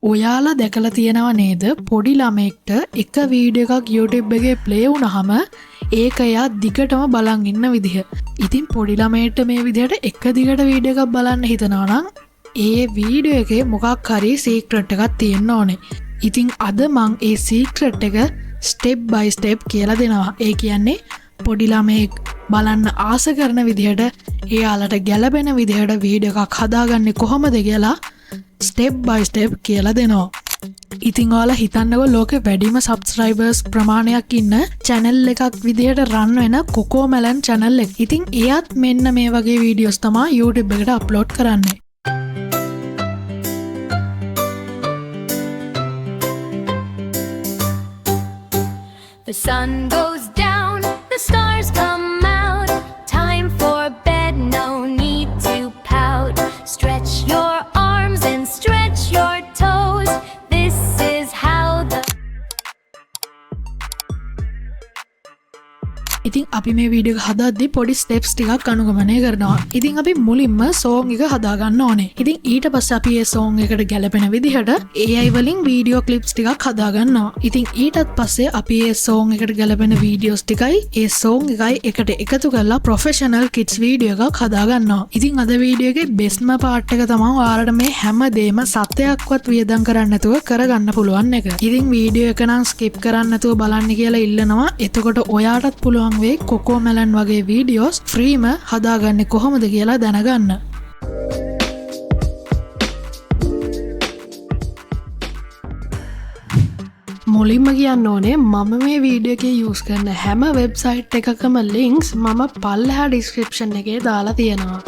ඔයාලා දැකලා තියෙනව නේද පොඩි ළමෙක්ට එක වීඩියෝ එකක් YouTube එකේ ප්ලේ වුණාම ඒක එයා දිගටම බලන් ඉන්න විදිහ. ඉතින් පොඩි ළමයට මේ විදිහට එක දිගට වීඩියෝ එකක් බලන්න හිතනවා නම් ඒ වීඩියෝ එකේ මොකක් හරි සීක්‍රට් එකක් තියෙන්න ඕනේ. ඉතින් අද මං ඒ සීක්‍රට් එක ස්ටෙප් බයි ස්ටෙප් කියලා දෙනවා. ඒ කියන්නේ පොඩි ළමෙක් බලන්න ආස කරන විදිහට එයාලට ගැළපෙන විදිහට වීඩියෝ එකක් හදාගන්නේ කොහොමද කියලා ස්ටෙප් බයි ස්ටෙප් කියලා දෙනවා. ඉතින් ඔයාලා හිතන්නකෝ ලෝකේ වැඩිම සබ්ස්ක්‍රයිබර්ස් ප්‍රමාණයක් ඉන්න channel එකක් විදිහට රන් වෙන කොකෝමැලන් channel එක. ඉතින් එයාත් මෙන්න මේ වගේ වීඩියෝස් තමයි YouTube එකට අප්ලෝඩ් කරන්නේ. The sun goes down, the stars come out. Time for bed, no need to pout. Stretch your arms and stretch your toes. This is how the ඉතින් අපි මේ වීඩියෝ එක හදද්දී පොඩි ස්ටෙප්ස් ටිකක් අනුගමනය කරනවා. ඉතින් අපි මුලින්ම සෝං එක හදාගන්න ඕනේ. ඉතින් ඊට පස්සේ අපි මේ සෝං එකට ගැලපෙන විදිහට AI වලින් වීඩියෝ ක්ලිප්ස් ටිකක් හදාගන්නවා. ඉතින් ඊටත් පස්සේ අපි මේ සෝං එකට ගැලපෙන වීඩියෝස් ටිකයි ඒ සෝං එකයි එකට එකතු කරලා ප්‍රොෆෙෂනල් කිඩ්ස් වීඩියෝ එකක් හදාගන්නවා. ඉතින් අද වීඩියෝ එකේ බෙස්ට්ම පාර්ට් එක තමයි ඔයාලට මේ හැමදේම සත්‍යයක්වත් වියදම් කරන්න නැතුව කරගන්න පුළුවන් එක. ඉතින් වීඩියෝ එක නම් ස්කිප් කරන්න නැතුව බලන්න කියලා ඉල්ලනවා. එතකොට ඔයාටත් පුළුවන් වේ කොකෝමැලන් වගේ වීඩියෝස් ෆ්‍රීම හදාගන්නේ කොහොමද කියලා දැනගන්න. මුලින්ම කියන්න ඕනේ මම මේ වීඩියෝ එකේ යූස් කරන හැම වෙබ්සයිට් එකකම ලින්ක්ස් මම පල්ලෙහා ඩිස්ක්‍රිප්ෂන් එකේ දාලා තියෙනවා.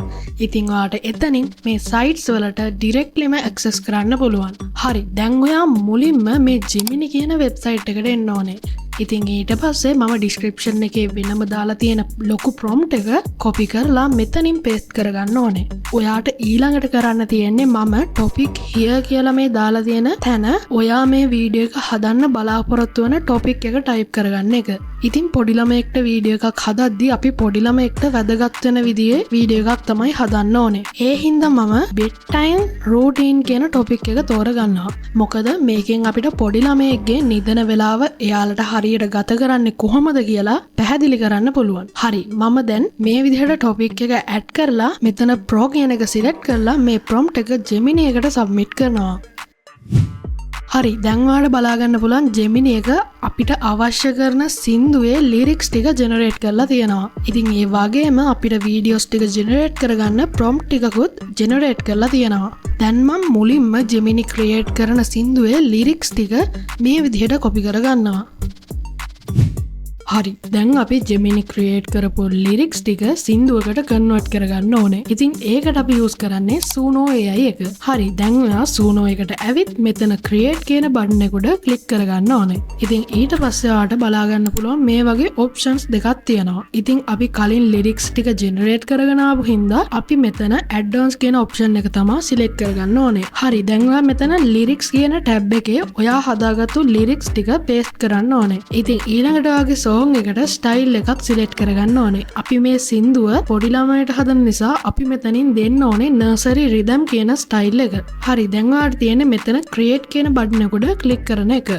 ඉතින් ඔයාට එතනින් මේ සයිට්ස් වලට ඩිරෙක්ට්ලිම ඇක්සස් කරන්න පුළුවන්. හරි, දැන් ඔයා මුලින්ම මේ Gemini කියන වෙබ්සයිට් එකට එන්න ඕනේ. ඉතින් ඊට පස්සේ මම ඩිස්ක්‍රිප්ෂන් එකේ වෙනම දාලා තියෙන ලොකු ප්‍රොම්ප්ට් එක කොපි කරලා මෙතනින් පේස්ට් කරගන්න ඕනේ. ඔයාට ඊළඟට කරන්න තියෙන්නේ මම topic here කියලා මේ දාලා තියෙන තැන ඔයා මේ වීඩියෝ එක හදන්න බලාපොරොත්තු වෙන topic එක ටයිප් කරගන්න එක. ඉතින් පොඩි ළමයෙක්ට වීඩියෝ එකක් හදද්දී අපි පොඩි ළමයෙක්ට වැදගත් වෙන විදිහේ වීඩියෝ එකක් තමයි හදන්න ඕනේ. ඒ හින්දා මම bedtime routine කියන topic එක තෝරගන්නවා. මොකද මේකෙන් අපිට පොඩි ළමයෙක්ගේ නිදන වෙලාව එයාලට හරියට ගත කරන්නේ කොහොමද කියලා පැහැදිලි කරන්න පුළුවන්. හරි, මම දැන් මේ විදිහට topic එක ඇඩ් කරලා මෙතන pro කියන එක select කරලා මේ prompt එක Gemini එකට submit කරනවා. හරි, දැන් ඔයාලට බලා ගන්න පුළුවන් Gemini එක අපිට අවශ්‍ය කරන සින්දුවේ lyrics ටික generate කරලා තියෙනවා. ඉතින් ඒ වගේම අපිට videos ටික generate කරගන්න prompt ටිකකුත් generate කරලා තියෙනවා. දැන් මම මුලින්ම Gemini create කරන සින්දුවේ lyrics ටික මේ විදිහට copy කරගන්නවා. හරි, දැන් අපි Gemini create කරපු lyrics ටික සින්දුවකට convert කරගන්න ඕනේ. ඉතින් ඒකට අපි use කරන්නේ Suno AI එක. හරි, දැන් ඔයා Suno එකට ඇවිත් මෙතන create කියන button එක උඩ click කරගන්න ඕනේ. ඉතින් ඊට පස්සේ ඔයාට බලා ගන්න පුළුවන් මේ වගේ options දෙකක් තියෙනවා. ඉතින් අපි කලින් lyrics ටික generate කරගෙන ආපු හින්දා අපි මෙතන add-ons කියන option එක තමයි select කරගන්න ඕනේ. හරි, දැන් ඔයා මෙතන lyrics කියන tab එකේ ඔයා හදාගත්තු lyrics ටික paste කරන්න ඕනේ. ඉතින් ඊළඟට ඔයාගේ song එකට ස්ටයිල් එකක් සිලෙක්ට් කරගන්න ඕනේ. අපි මේ සින්දුව පොඩි ළමයට හදන නිසා අපි මෙතනින් දෙන්න ඕනේ නර්සරි රිදම් කියන ස්ටයිල් එක. හරි, දැන් ඔයාලට තියෙන්නේ මෙතන ක්‍රියේට් කියන බටන් එක උඩ ක්ලික් කරන එක.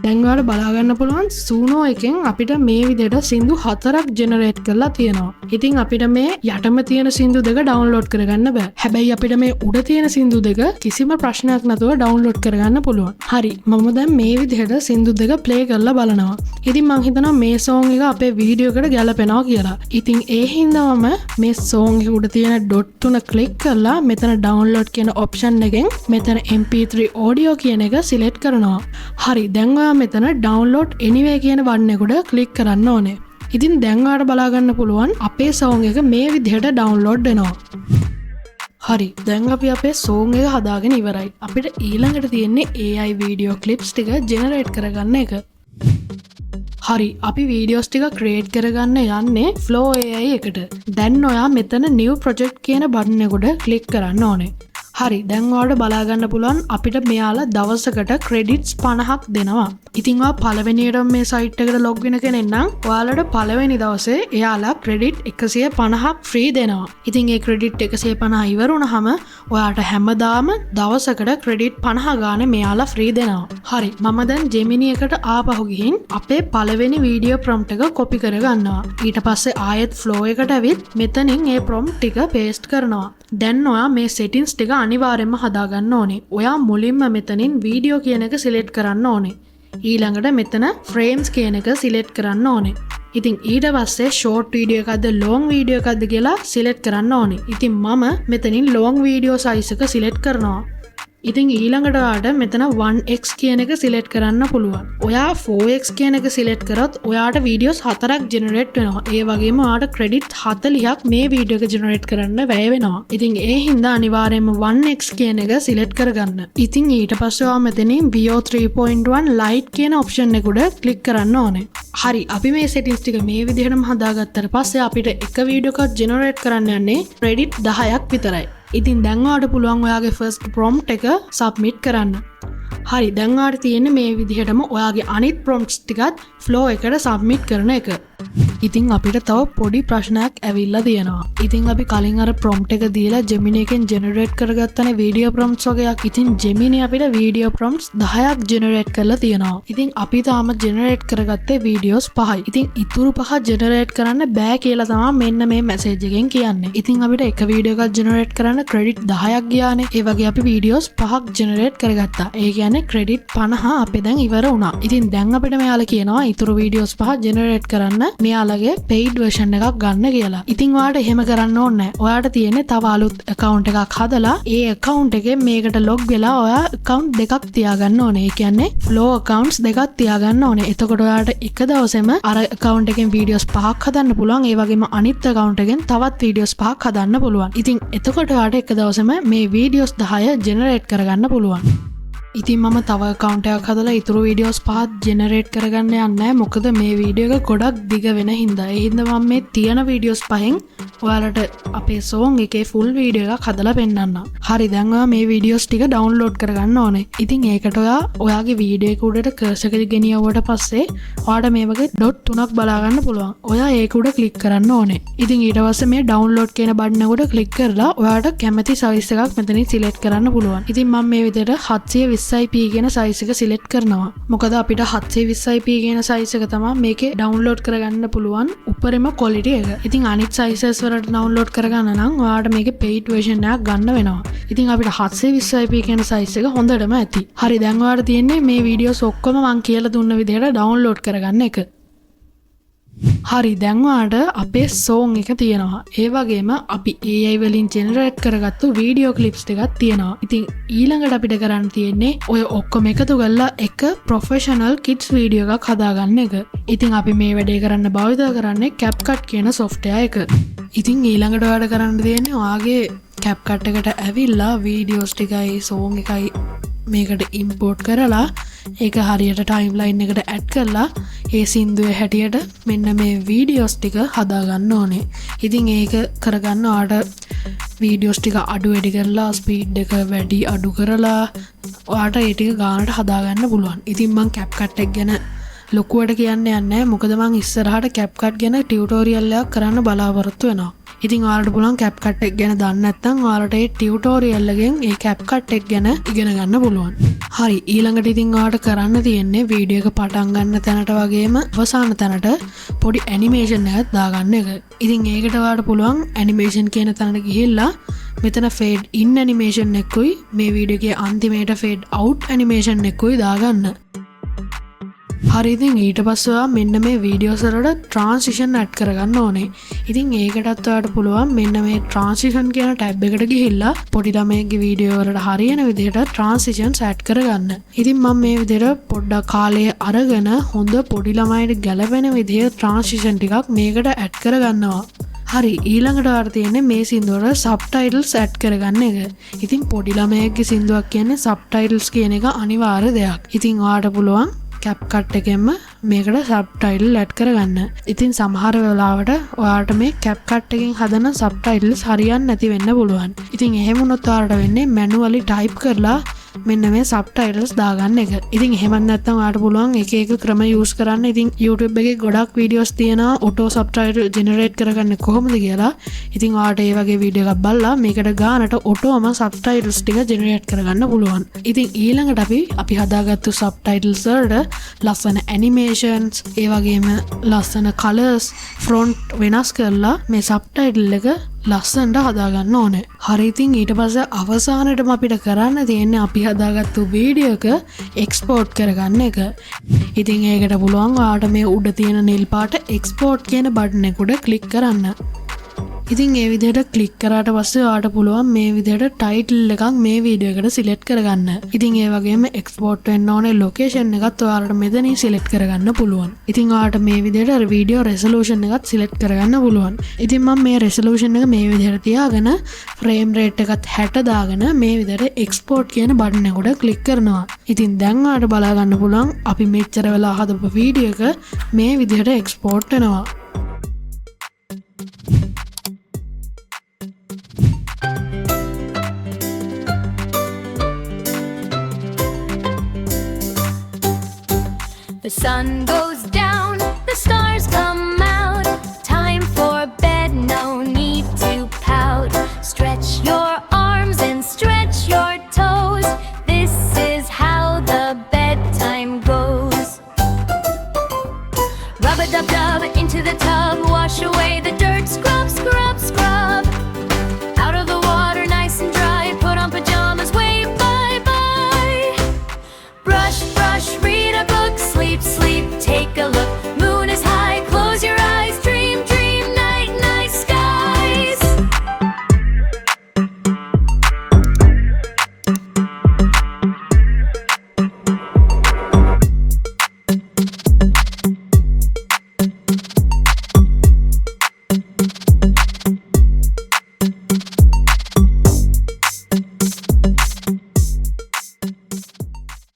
දැන් ඔයාලට බලා ගන්න පුළුවන් Suno එකෙන් අපිට මේ විදිහට සින්දු 4ක් ජෙනරේට් කරලා තියෙනවා. ඉතින් අපිට මේ යටම තියෙන සින්දු දෙක ඩවුන්ලෝඩ් කරගන්න බෑ. හැබැයි අපිට මේ උඩ තියෙන සින්දු දෙක කිසිම ප්‍රශ්නයක් නැතුව ඩවුන්ලෝඩ් කරගන්න පුළුවන්. හරි, මම දැන් මේ විදිහට සින්දු දෙක ප්ලේ කරලා බලනවා. ඉතින් මං හිතනවා මේ song එක අපේ වීඩියෝ එකට ගැලපෙනවා කියලා. ඉතින් ඒ හින්දා මම මේ song එක උඩ තියෙන dot තුන ක්ලික් කරලා මෙතන download කියන option එකෙන් මෙතන MP3 audio කියන එක select කරනවා. හරි, දැන් ඔයා මෙතන download anyway කියන බටන් එක උඩ ක්ලික් කරන්න ඕනේ. ඉතින් දැන් ඔයාලට බලා ගන්න පුළුවන් අපේ song එක මේ විදිහට download වෙනවා. හරි, දැන් අපි අපේ song එක හදාගෙන ඉවරයි. අපිට ඊළඟට තියෙන්නේ AI video clips ටික generate කරගන්න එක. හරි, අපි වීඩියෝස් ටික ක්‍රියේට් කරගන්න යන්නේ Flow AI එකට. දැන් ඔයා මෙතන new project කියන බටන් එක උඩ ක්ලික් කරන්න ඕනේ. හරි, දැන් ඔයාලට බලා ගන්න පුළුවන් අපිට මෙයාලා දවසකට ක්‍රෙඩිට්ස් 50ක් දෙනවා. ඉතින් ඔයා පළවෙනියටම මේ සයිට් එකට ලොග් වෙන කෙනෙක් නම් ඔයාලට පළවෙනි දවසේ එයාලා ක්‍රෙඩිට් 150ක් ෆ්‍රී දෙනවා. ඉතින් ඒ ක්‍රෙඩිට් 150 ඉවර වුණාම ඔයාට හැමදාම දවසකට ක්‍රෙඩිට් 50 ගානේ මෙයාලා ෆ්‍රී දෙනවා. හරි මම දැන් Gemini එකට ආපහු ගිහින් අපේ පළවෙනි වීඩියෝ ප්‍රොම්ප්ට් එක කොපි කරගන්නවා. ඊට පස්සේ ආයෙත් ෆ්ලෝ එකට ඇවිත් මෙතනින් ඒ ප්‍රොම්ප්ට් ටික පේස්ට් කරනවා. දැන් ඔයා මේ සෙටින්ස් ටික අනිවාර්යෙන්ම හදාගන්න ඕනේ. ඔයා මුලින්ම මෙතනින් වීඩියෝ කියන එක සිලෙක්ට් කරන්න ඕනේ. ඊළඟට මෙතන ෆ්‍රේම්ස් කියන එක සිලෙක්ට් කරන්න ඕනේ. ඉතින් ඊට පස්සේ ෂෝට් වීඩියෝ එකක්ද ලොං වීඩියෝ එකක්ද කියලා සිලෙක්ට් කරන්න ඕනේ. ඉතින් මම මෙතනින් ලොං වීඩියෝ සයිස් එක සිලෙක්ට් කරනවා. ඉතින් ඊළඟට ඔයාට මෙතන 1x කියන එක සිලෙක්ට් කරන්න පුළුවන්. ඔයා 4x කියන එක සිලෙක්ට් කරොත් ඔයාට වීඩියෝස් 4ක් ජෙනරේට් වෙනවා. ඒ වගේම ඔයාට ක්‍රෙඩිට් 40ක් මේ වීඩියෝ එක ජෙනරේට් කරන්න වැය වෙනවා. ඉතින් ඒ හින්දා අනිවාර්යයෙන්ම 1x කියන එක සිලෙක්ට් කරගන්න. ඉතින් ඊට පස්සේ ඔයා මෙතනින් VO 3.1 Lite කියන ඔප්ෂන් එක උඩ ක්ලික් කරන්න ඕනේ. හරි අපි මේ සෙටින්ස් ටික මේ විදිහටම හදාගත්තට පස්සේ අපිට එක වීඩියෝ එකක් ජෙනරේට් කරන්න යන්නේ ක්‍රෙඩිට් 10ක් විතරයි. ඉතින් දැන් ඔයාලට පුළුවන් ඔයාගේ ෆස්ට් ප්‍රොම්ප්ට් එක සබ්මිට් කරන්න. හරි දැන් ඔයාලට තියෙන්නේ මේ විදිහටම ඔයාගේ අනිත් ප්‍රොම්ප්ට්ස් ටිකත් ෆ්ලෝ එකට සබ්මිට් කරන එක. ඉතින් අපිට තව පොඩි ප්‍රශ්නයක් ඇවිල්ලා තියෙනවා. ඉතින් අපි කලින් අර ප්‍රොම්ප්ට් එක දීලා Gemini එකෙන් ජෙනරේට් කරගත්තනේ වීඩියෝ ප්‍රොම්ප්ට්ස් වගේක්. ඉතින් Gemini අපිට වීඩියෝ ප්‍රොම්ප්ට්ස් 10ක් ජෙනරේට් කරලා තියෙනවා. ඉතින් අපි තාම ජෙනරේට් කරගත්තේ වීඩියෝස් 5යි. ඉතින් ඉතුරු 5 ජෙනරේට් කරන්න බෑ කියලා තමයි මෙන්න මේ මැසේජ් එකෙන් කියන්නේ. ඉතින් අපිට එක වීඩියෝ එකක් ජෙනරේට් කරන්න ක්‍රෙඩිට් 10ක් ගියානේ. ඒ වගේ අපි වීඩියෝස් 5ක් ජෙනරේට් කරගත්තා. ඒ කියන්නේ ක්‍රෙඩිට් 50 අපේ දැන් ඉවර වුණා. ඉතින් දැන් අපිට මෙයාලා කියනවා ඉතුරු වීඩියෝස් 5 ජෙනරේට් කරන්න මෙයාලගේ paid version එකක් ගන්න කියලා. ඉතින් ඔයාලට එහෙම කරන්න ඕනේ නැහැ. ඔයාලට තියෙන්නේ තව අලුත් account එකක් හදලා ඒ account එකෙන් මේකට log වෙලා ඔයා account දෙකක් තියාගන්න ඕනේ. ඒ කියන්නේ flow accounts දෙකක් තියාගන්න ඕනේ. එතකොට ඔයාලට එක දවසෙම අර account එකෙන් videos 5ක් හදන්න පුළුවන්. ඒ වගේම අනිත් account එකෙන් තවත් videos 5ක් හදන්න පුළුවන්. ඉතින් එතකොට ඔයාලට එක දවසෙම මේ videos 10 generate කරගන්න පුළුවන්. ඉතින් මම තව account එකක් හදලා ඉතුරු videos 5 generate කරගන්න යන්නේ නැහැ. මොකද මේ වීඩියෝ එක ගොඩක් දිග වෙන හින්දා. ඒ හින්දා මම මේ තියෙන videos 5න් ඔයාලට අපේ song එකේ full video එකක් හදලා පෙන්නන්නම්. හරි දැන් ඔයා මේ videos ටික download කරගන්න ඕනේ. ඉතින් ඒකට ඔයාගේ වීඩියෝ එක උඩට cursor එක ගෙනියුවට පස්සේ ඔයාට මේ වගේ dot 3ක් බලා ගන්න පුළුවන්. ඔයා ඒක උඩ click කරන්න ඕනේ. ඉතින් ඊට පස්සේ මේ download කියන button එක උඩ click කරලා ඔයාට කැමති size එකක් මෙතනින් select කරන්න පුළුවන්. ඉතින් මම මේ විදිහට 720p කියන size එක select කරනවා. මොකද අපිට 720p කියන size එක තමයි මේකේ download කරගන්න පුළුවන් උපරිම quality එක. ඉතින් අනිත් sizes වලට download කරගන්න නම් ඔයාලට මේකේ paid version එකක් ගන්න වෙනවා. ඉතින් අපිට 720p කියන size එක හොඳටම ඇති. හරි දැන් ඔයාලට තියෙන්නේ මේ videos ඔක්කොම මම කියලා දුන්න විදිහට download කරගන්න එක. හරි දැන් ඔයාලට අපේ song එක තියෙනවා. ඒ වගේම අපි AI වලින් generate කරගත්තු video clips ටිකක් තියෙනවා. ඉතින් ඊළඟට අපිට කරන්න තියෙන්නේ ඔය ඔක්කොම එකතු කරලා එක professional kids video එකක් හදාගන්න එක. ඉතින් අපි මේ වැඩේ කරන්න භාවිත කරන්නේ CapCut කියන software එක. ඉතින් ඊළඟට ඔයාලට කරන්න තියෙන්නේ ඔයාගේ CapCut එකට ඇවිල්ලා videos ටිකයි song එකයි මේකට import කරලා ඒක හරියට timeline එකට add කරලා ඒ සින්දුවේ හැටියට මෙන්න මේ videos ටික හදාගන්න ඕනේ. ඉතින් ඒක කරගන්න ඔයාලට videos ටික අඩු වැඩි කරලා speed එක වැඩි අඩු කරලා ඔයාලට ඒ ටික ගානට හදාගන්න පුළුවන්. ඉතින් මම CapCut එක ගැන ලොකුවට කියන්න යන්නේ නැහැ. මොකද මම ඉස්සරහට CapCut ගැන tutorial එකක් කරන්න බලාපොරොත්තු වෙනවා. ඉතින් ඔයාලට පුළුවන් CapCut එක ගැන දන්නේ නැත්නම් ඔයාලට ඒ ටියුටෝරියල් එකෙන් ඒ CapCut එක ගැන ඉගෙන ගන්න පුළුවන්. හරි ඊළඟට ඉතින් ඔයාලට කරන්න තියෙන්නේ වීඩියෝ එක පටන් ගන්න තැනට වගේම අවසාන තැනට පොඩි ඇනිමේෂන් එකක් දාගන්න එක. ඉතින් ඒකට ඔයාලට පුළුවන් ඇනිමේෂන් කියන තැනට ගිහිල්ලා මෙතන fade in animation එකකුයි මේ වීඩියෝ එකේ අන්තිමේට fade out animation එකකුයි දාගන්න. හරි ඉතින් ඊට පස්සේ ඔයා මෙන්න මේ වීඩියෝස් වලට transition add කරගන්න ඕනේ. ඉතින් ඒකටත් ඔයාලට පුළුවන් මෙන්න මේ transition කියන tab එකට ගිහිල්ලා පොඩි ළමයෙක්ගේ වීඩියෝ වලට හරියන විදිහට transitions add කරගන්න. ඉතින් මම මේ විදිහට පොඩ්ඩක් කාලය අරගෙන හොඳ පොඩි ළමයිට ගැලපෙන විදිහේ transition ටිකක් මේකට add කරගන්නවා. හරි ඊළඟට ඔයාලට තියෙන්නේ මේ සින්දුවට subtitles add කරගන්න එක. ඉතින් පොඩි ළමයෙක්ගේ සින්දුවක් කියන්නේ subtitles කියන එක අනිවාර්ය දෙයක්. ඉතින් ඔයාලට පුළුවන් CapCut එකෙන්ම මේකට subtitle add කරගන්න. ඉතින් සමහර වෙලාවට ඔයාලට මේ CapCut එකෙන් හදන subtitles හරියන්නේ නැති වෙන්න පුළුවන්. ඉතින් එහෙම වුණොත් ඔයාලට වෙන්නේ manually type කරලා මෙන්න මේ සබ්ටයිටල්ස් දාගන්න එක. ඉතින් එහෙම නැත්නම් ඔයාලට පුළුවන් එක එක ක්‍රම යූස් කරන්න. ඉතින් YouTube එකේ ගොඩක් වීඩියෝස් තියෙනවා ඔටෝ සබ්ටයිටල් ජෙනරේට් කරගන්නේ කොහොමද කියලා. ඉතින් ඔයාලට ඒ වගේ වීඩියෝ එකක් බලලා මේකට ගානට ඔටෝම සබ්ටයිටල්ස් ටික ජෙනරේට් කරගන්න පුළුවන්. ඉතින් ඊළඟට අපි හදාගත්තු සබ්ටයිටල්ස් වලට ලස්සන ඇනිමේෂන්ස් ඒ වගේම ලස්සන කලර්ස් ෆොන්ට් වෙනස් කරලා මේ සබ්ටයිටල් එක ලස්සනට හදාගන්න ඕනේ. හරි ඉතින් ඊට පස්සේ අවසානයේම අපිට කරන්න තියෙන්නේ අපි හදාගත්තු වීඩියෝ එක එක්ස්පෝර්ට් කරගන්න එක. ඉතින් ඒකට පුළුවන් ඔයාලට මේ උඩ තියෙන නිල් පාට එක්ස්පෝර්ට් කියන බටන් එක උඩ ක්ලික් කරන්න. ඉතින් ඒ විදිහට ක්ලික් කරාට පස්සේ ඔයාලට පුළුවන් මේ විදිහට ටයිටල් එකක් මේ වීඩියෝ එකට සිලෙක්ට් කරගන්න. ඉතින් ඒ වගේම එක්ස්පෝර්ට් වෙන්න ඕනේ ලොකේෂන් එකත් ඔයාලට මෙතනින් සිලෙක්ට් කරගන්න පුළුවන්. ඉතින් ඔයාලට මේ විදිහට වීඩියෝ රෙසලූෂන් එකත් සිලෙක්ට් කරගන්න පුළුවන්. ඉතින් මම මේ රෙසලූෂන් එක මේ විදිහට තියාගෙන ෆ්‍රේම් රේට් එකත් 60 දාගෙන මේ විදිහට එක්ස්පෝර්ට් කියන බටන් එක උඩ ක්ලික් කරනවා. ඉතින් දැන් ඔයාලට බලා ගන්න පුළුවන් අපි මෙච්චර වෙලා හදපු වීඩියෝ එක මේ විදිහට එක්ස්පෝර්ට් වෙනවා. The sun goes